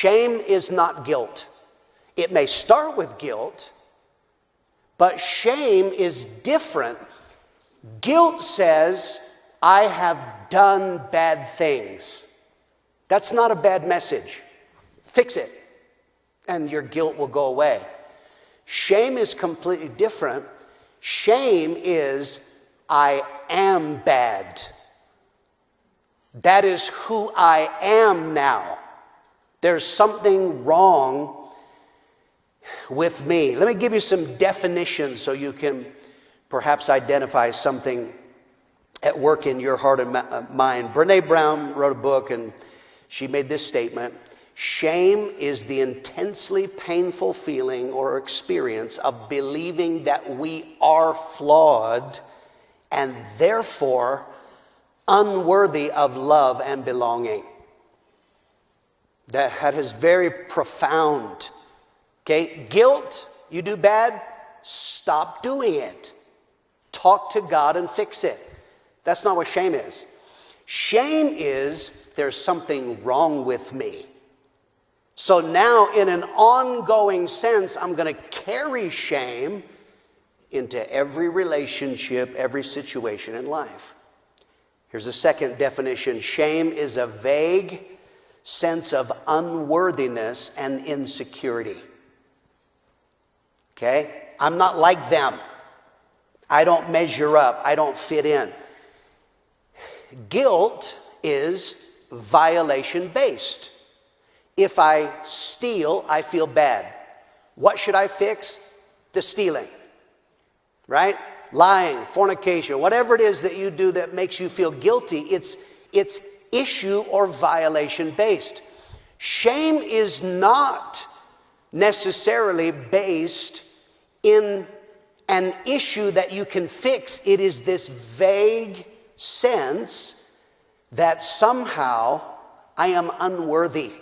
Shame is not guilt. It may start with guilt, but shame is different. Guilt says, I have done bad things. That's not a bad message. Fix it, and your guilt will go away. Shame is completely different. Shame is, I am bad. That is who I am now. There's something wrong with me. Let me give you some definitions so you can perhaps identify something at work in your heart and mind. Brené Brown wrote a book and she made this statement: shame is the intensely painful feeling or experience of believing that we are flawed and therefore unworthy of love and belonging. That is very profound. Okay, guilt, you do bad, stop doing it. Talk to God and fix it. That's not what shame is. Shame is, there's something wrong with me. So now, in an ongoing sense, I'm going to carry shame into every relationship, every situation in life. Here's a second definition. Shame is a vague sense of unworthiness and insecurity. Okay? I'm not like them. I don't measure up. I don't fit in. Guilt is violation-based. If I steal, I feel bad. What should I fix? The stealing. Right? Lying, fornication, whatever it is that you do that makes you feel guilty, it's issue or violation-based. Shame is not necessarily based in an issue that you can fix. It is this vague sense that somehow I am unworthy.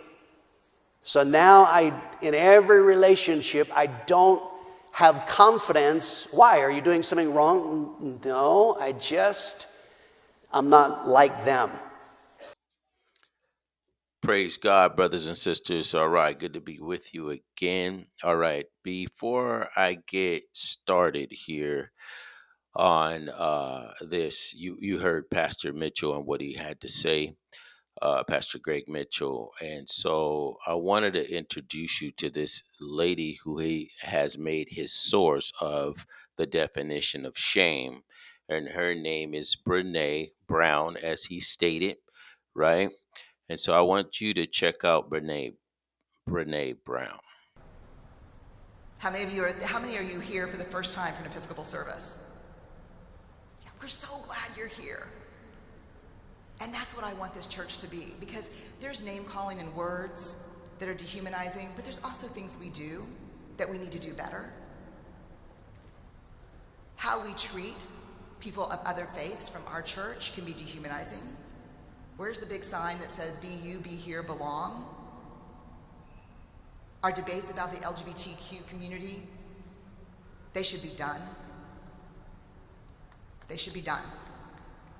So now in every relationship, I don't have confidence. Why? Are you doing something wrong? No, I'm not like them. Praise God, brothers and sisters. All right, good to be with you again. All right, before I get started here on this, you heard Pastor Mitchell and what he had to say, Pastor Greg Mitchell. And so I wanted to introduce you to this lady who he has made his source of the definition of shame. And her name is Brené Brown, as he stated, right? And so I want you to check out Brené Brown. How many are you here for the first time for an Episcopal service? Yeah, we're so glad you're here. And that's what I want this church to be, because there's name calling and words that are dehumanizing, but there's also things we do that we need to do better. How we treat people of other faiths from our church can be dehumanizing. Where's the big sign that says, be you, be here, belong? Our debates about the LGBTQ community, they should be done. They should be done.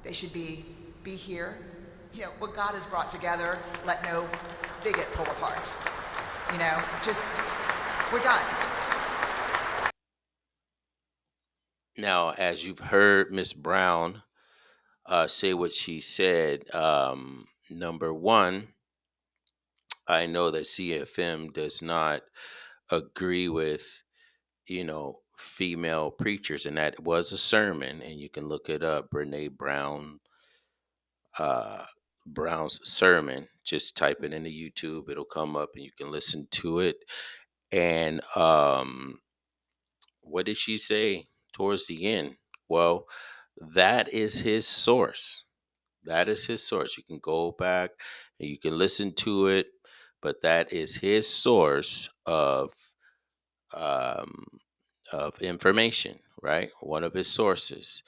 They should be here. You know, what God has brought together, let no bigot pull apart. You know, we're done. Now, as you've heard Miss Brown say what she said, number one, I know that CFM does not agree with, female preachers, and that was a sermon, and you can look it up, Brené Brown's sermon. Just type it into YouTube, it'll come up, and you can listen to it. And what did she say towards the end? Well, that is his source. That is his source. You can go back and you can listen to it, but that is his source um, of information, right? One of his sources.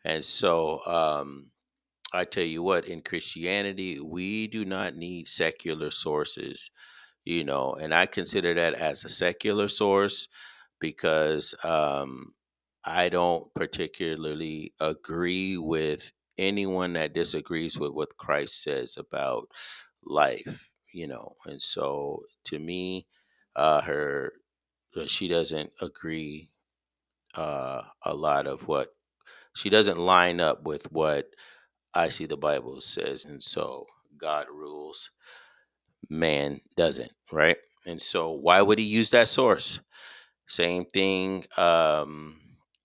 And so I tell you what, in Christianity, we do not need secular sources, and I consider that as a secular source because I don't particularly agree with anyone that disagrees with what Christ says about life. And so to me, her she doesn't agree a lot of what she doesn't line up with what I see the Bible says. And so God rules, man doesn't, right? And so why would he use that source? Same thing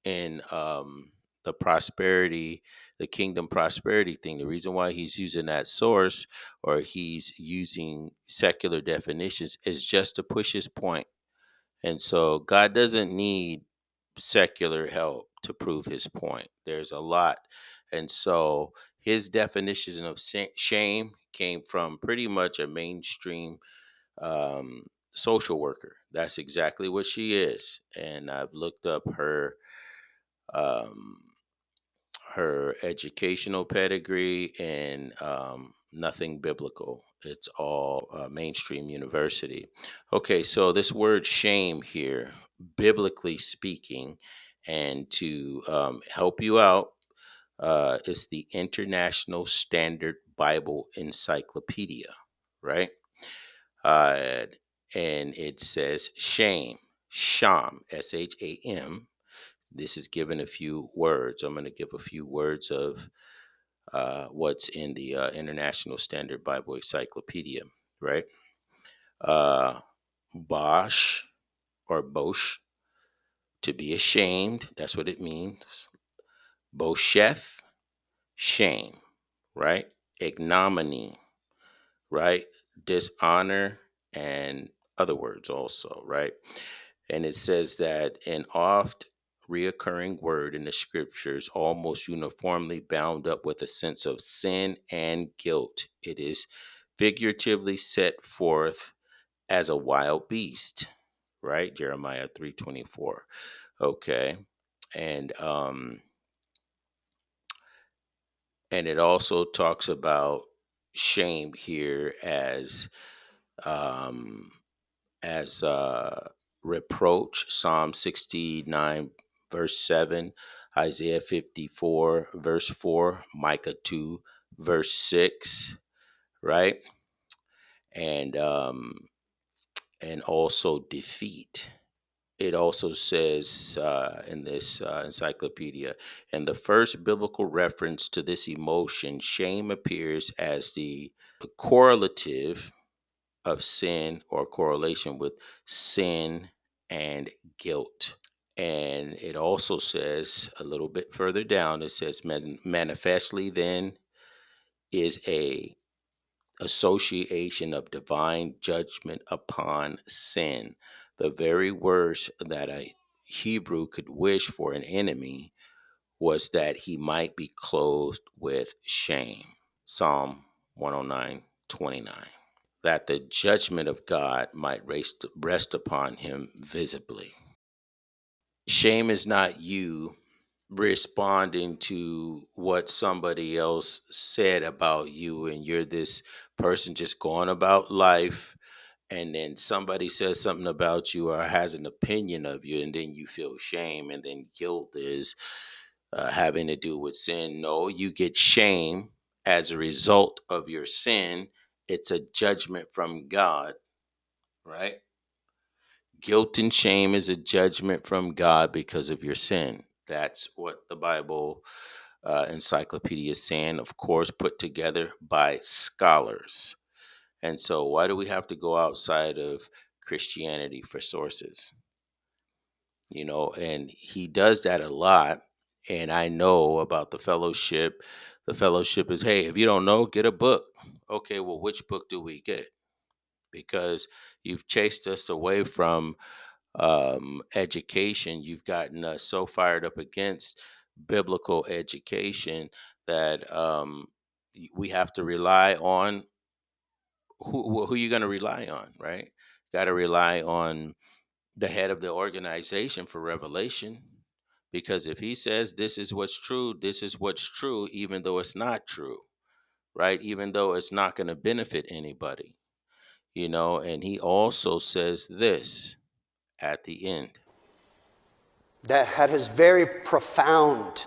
in the prosperity, the kingdom prosperity thing. The reason why he's using that source, or he's using secular definitions, is just to push his point. And so God doesn't need secular help to prove his point. There's a lot. And so his definition of shame came from pretty much a mainstream social worker. That's exactly what she is. And I've looked up um, her educational pedigree, and nothing biblical. It's all mainstream university. Okay, so this word shame here, biblically speaking, and to help you out, is the International Standard Bible Encyclopedia, right? Uh, and it says shame, sham, sham. This is given a few words. I'm going to give a few words of what's in the International Standard Bible Encyclopedia, right? Uh, Bosh or Bosh, to be ashamed. That's what it means. Bosheth, shame, right? Ignominy, right? Dishonor, and other words also, right? And it says that an oft reoccurring word in the scriptures, almost uniformly bound up with a sense of sin and guilt. It is figuratively set forth as a wild beast, right? Jeremiah 3:24. Okay. And and it also talks about shame here um as reproach. Psalm 69 verse 7, Isaiah 54 verse 4, Micah 2 verse 6, right? And also defeat. It also says in this encyclopedia, and the first biblical reference to this emotion, shame appears as the correlative of sin, or correlation with sin and guilt. And it also says a little bit further down, it says manifestly then is a association of divine judgment upon sin. The very worst that a Hebrew could wish for an enemy was that he might be clothed with shame. Psalm 109:29. That the judgment of God might rest upon him visibly. Shame is not you responding to what somebody else said about you, and you're this person just going about life, and then somebody says something about you or has an opinion of you, and then you feel shame, and then guilt is having to do with sin. No, you get shame as a result of your sin. It's a judgment from God, right? Guilt and shame is a judgment from God because of your sin. That's what the Bible encyclopedia is saying, of course, put together by scholars. And so, why do we have to go outside of Christianity for sources? And he does that a lot. And I know about the fellowship. The fellowship is, hey, if you don't know, get a book. Okay, well, which book do we get? Because you've chased us away from education. You've gotten us so fired up against biblical education that we have to rely on who you're going to rely on, right? Got to rely on the head of the organization for revelation. Because if he says this is what's true, this is what's true, even though it's not true, right? Even though it's not going to benefit anybody, and he also says this at the end. That is very profound.